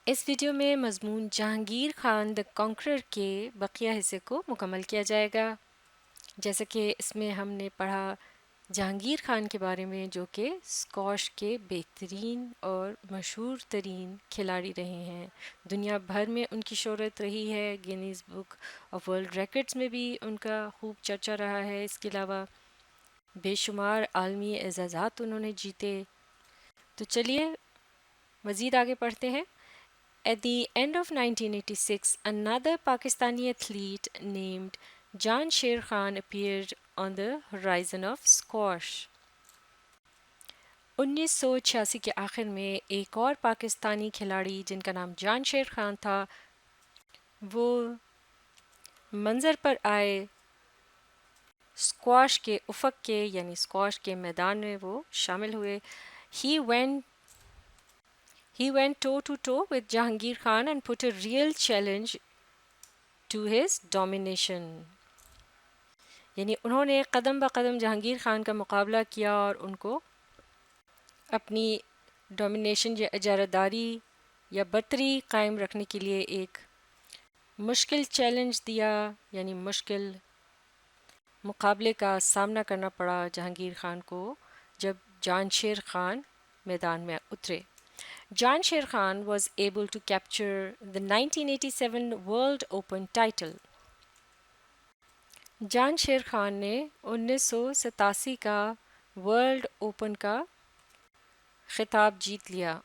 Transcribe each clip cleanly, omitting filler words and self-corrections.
اس video میں مضمون جہانگیر خان دا conqueror کے بقیہ حصے کو مکمل کیا جائے گا. جیسا کہ اس میں ہم نے پڑھا جہانگیر خان کے بارے میں، جو کہ اسکواش کے بہترین اور مشہور ترین کھلاڑی رہے ہیں. دنیا بھر میں ان کی شہرت رہی ہے، Guinness book of world records میں بھی ان کا خوب چرچا رہا ہے. اس کے علاوہ بے شمار عالمی اعزازات انہوں نے جیتے. تو چلیے مزید آگے پڑھتے ہیں. At the end of 1986, another Pakistani athlete named Jansher Khan appeared on the horizon of squash. 1986 کے آخر میں ایک اور پاکستانی کھلاڑی جن کا نام جانشیر خان تھا، وہ منظر پر آئے. اسکواش کے افق کے یعنی اسکواش کے میدان میں وہ شامل ہوئے. He went toe to toe with Jahangir Khan and put a real challenge to his domination. یعنی انہوں نے قدم بہ قدم جہانگیر خان کا مقابلہ کیا اور ان کو اپنی ڈومینیشن یا اجارہ داری یا برتری قائم رکھنے کے لیے ایک مشکل چیلنج دیا، یعنی مشکل مقابلے کا سامنا کرنا پڑا جہانگیر خان کو جب جانشیر خان میدان میں اترے. Jansher Khan was able to capture the 1987 World Open title. جانشیر Khan نے 1987 کا ورلڈ اوپن کا خطاب جیت لیا.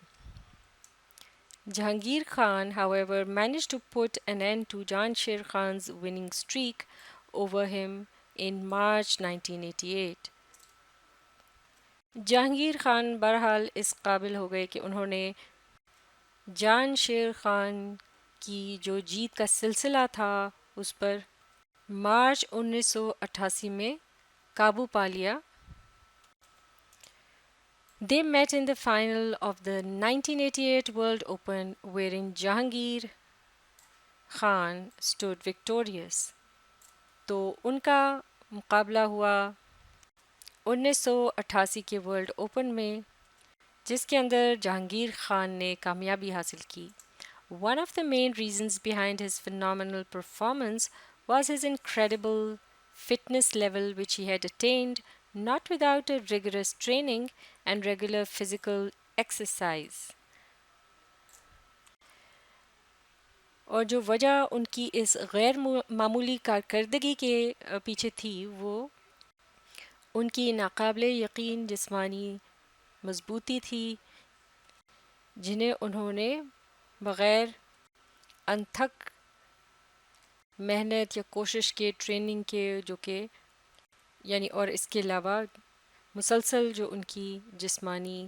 Jahangir Khan, however, managed to put an end to Jansher Khan's winning streak over him in March 1988. Jahangir Khan بہرحال اس قابل ہو گئے کہ انہوں نے جانشیر خان کی جو جیت کا سلسلہ تھا اس پر مارچ 1988 میں قابو پا لیا. They met in the final of the 1988 World Open wherein Jahangir Khan stood victorious. تو ان کا مقابلہ ہوا 1988 کے ورلڈ اوپن میں، جس کے اندر جہانگیر خان نے کامیابی حاصل کی. One of the main reasons behind his phenomenal performance was his incredible fitness level which he had attained not without a rigorous training and regular physical exercise. اور جو وجہ ان کی اس غیر معمولی کارکردگی کے پیچھے تھی وہ ان کی ناقابل یقین جسمانی مضبوطی تھی، جنہیں انہوں نے بغیر انتھک محنت یا کوشش کے، ٹریننگ کے، جو کہ یعنی اور اس کے علاوہ مسلسل جو ان کی جسمانی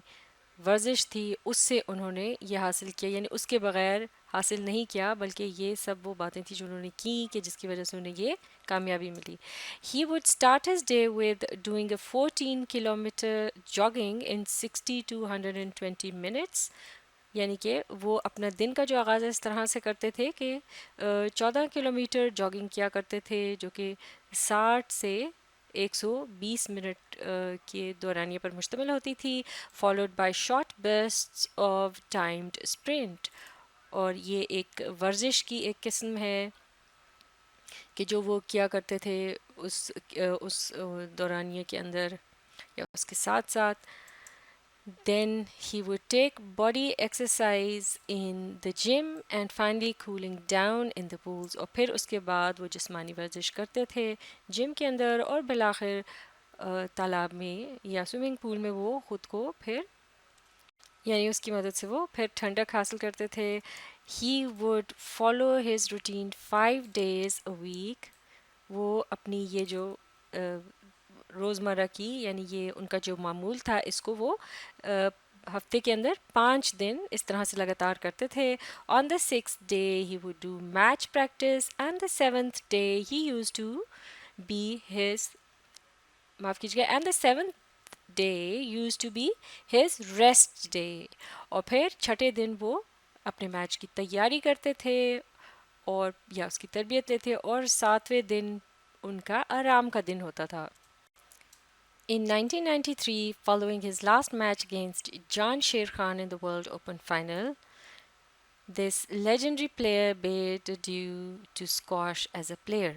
ورزش تھی اس سے انہوں نے یہ حاصل کیا، یعنی اس کے بغیر حاصل نہیں کیا، بلکہ یہ سب وہ باتیں تھیں جو انہوں نے کی کہ جس کی وجہ سے انہیں یہ کامیابی ملی. He would start his day with doing a 14 kilometer jogging in 60 to 120 minutes. یعنی کہ وہ اپنا دن کا جو آغاز اس طرح سے کرتے تھے کہ 14 کلومیٹر جاگنگ کیا کرتے تھے، جو کہ 60 سے 120 منٹ کے دورانیے پر مشتمل ہوتی تھی، followed by short bursts of timed sprint. اور یہ ایک ورزش کی ایک قسم ہے کہ جو وہ کیا کرتے تھے اس دورانیے کے اندر یا اس کے ساتھ ساتھ. Then he would take body exercise in the gym and finally cooling down in the pools. اور پھر اس کے بعد وہ جسمانی ورزش کرتے تھے جم کے اندر، اور بالآخر تالاب میں یا سوئمنگ پول میں وہ خود کو پھر یعنی اس کی مدد سے وہ پھر ٹھنڈک حاصل کرتے تھے. He would follow his routine 5 days a week. وہ اپنی یہ جو روزمرہ کی یعنی یہ ان کا جو معمول تھا اس کو وہ ہفتے کے اندر 5 دن اس طرح سے لگاتار کرتے تھے. On the 6th day he would do match practice and the 7th day he used to be his معاف کیجیے گا and the 7th day used to be his rest day. اور پھر چھٹے دن وہ اپنے میچ کی تیاری کرتے تھے اور یا اس کی تربیت لیتے، اور 7ویں دن ان کا آرام کا دن ہوتا تھا. In 1993, following his last match against Jansher Khan in the World Open final, this legendary player paid due to squash as a player.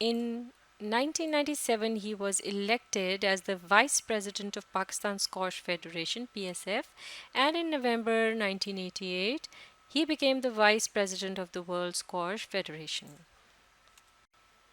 In 1997, he was elected as the Vice President of Pakistan Squash Federation (PSF), and in November 1988, he became the Vice President of the World Squash Federation.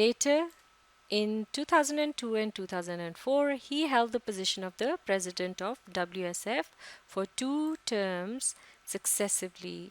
Later, in 2002 and 2004, he held the position of the president of WSF for 2 terms successively.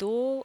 2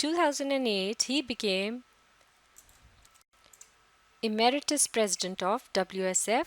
2008 he became emeritus president of WSF.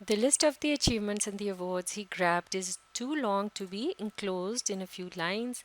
The list of the achievements and the awards he grabbed is too long to be enclosed in a few lines.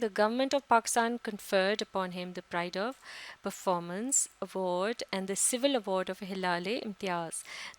The government of Pakistan conferred upon him the Pride of Performance Award and the Civil Award of Hilal-e Imtiaz.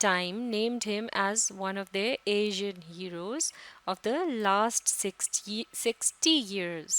Time named him as one of their Asian heroes of the last 60 years.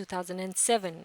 2007.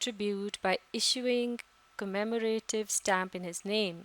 tribute by issuing commemorative stamp in his name.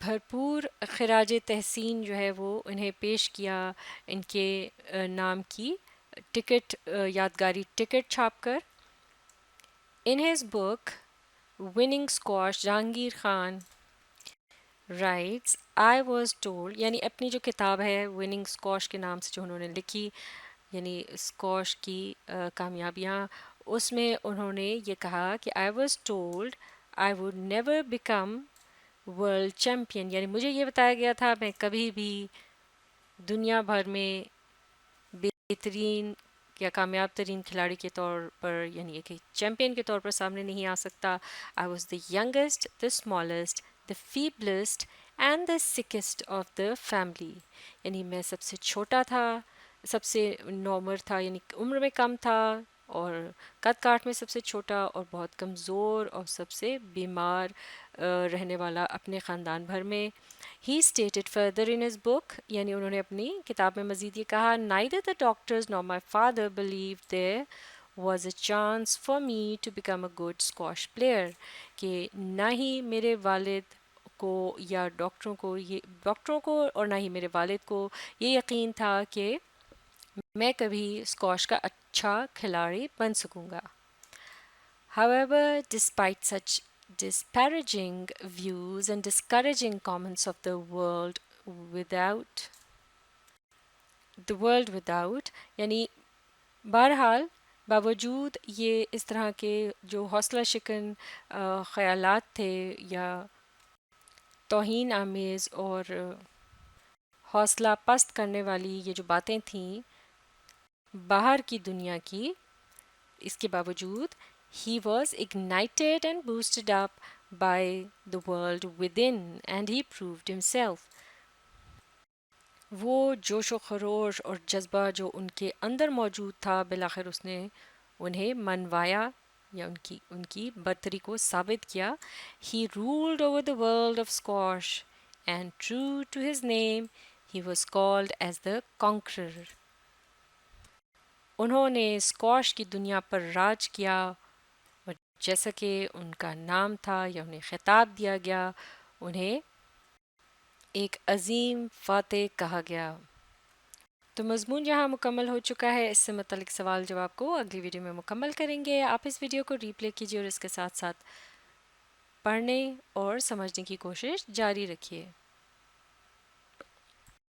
بھرپور خراج تحسین جو ہے وہ انہیں پیش کیا ان کے نام کی ٹکٹ یادگاری ٹکٹ چھاپ کر. In his book Winning Squash, Jahangir Khan writes, I was told یعنی اپنی جو کتاب ہے وننگ اسکواش کے نام سے جو انہوں نے لکھی، یعنی اسکواش کی کامیابیاں، اس میں انہوں نے یہ کہا کہ I was told I would never become world champion, یعنی مجھے یہ بتایا گیا تھا میں کبھی بھی دنیا بھر میں بہترین یا کامیاب ترین کھلاڑی کے طور پر، یعنی ایک چیمپئن کے طور پر سامنے نہیں آ سکتا. I was the youngest, the smallest, the feeblest and the sixth of the family, یعنی میں سب سے چھوٹا تھا، سب سے نومر تھا، یعنی عمر میں کم تھا، اور قد کاٹ میں سب سے چھوٹا، اور بہت کمزور اور سب سے بیمار رہنے والا اپنے خاندان بھر میں. He stated further in his book یعنی انہوں نے اپنی کتاب میں مزید یہ کہا neither the doctors nor my father believed there was a chance for me to become a good squash player کہ نہ ہی میرے والد کو یا ڈاکٹروں کو اور نہ ہی میرے والد کو یہ یقین تھا کہ میں کبھی اسکواش کا اچھا کھلاڑی بن سکوں گا. However, despite such disparaging views and discouraging comments of the world without یعنی بہرحال باوجود یہ اس طرح کے جو حوصلہ شکن خیالات تھے یا توہین آمیز اور حوصلہ پست کرنے والی یہ جو باتیں تھیں باہر کی دنیا کی، اس کے باوجود he was ignited and boosted up by the world within and he proved himself. وہ جوش و خروش اور جذبہ جو ان کے اندر موجود تھا بالآخر اس نے انہیں منوایا یا ان کی برتری کو ثابت کیا. He ruled over the world of squash and true to his name he was called as the Conqueror. انہوں نے اسکواش کی دنیا پر راج کیا اور جیسا کہ ان کا نام تھا یا انہیں خطاب دیا گیا، انہیں ایک عظیم فاتح کہا گیا. تو مضمون یہاں مکمل ہو چکا ہے. اس سے متعلق سوال جواب کو اگلی ویڈیو میں مکمل کریں گے. آپ اس ویڈیو کو ری پلے کیجیے اور اس کے ساتھ ساتھ پڑھنے اور سمجھنے کی کوشش جاری رکھیے.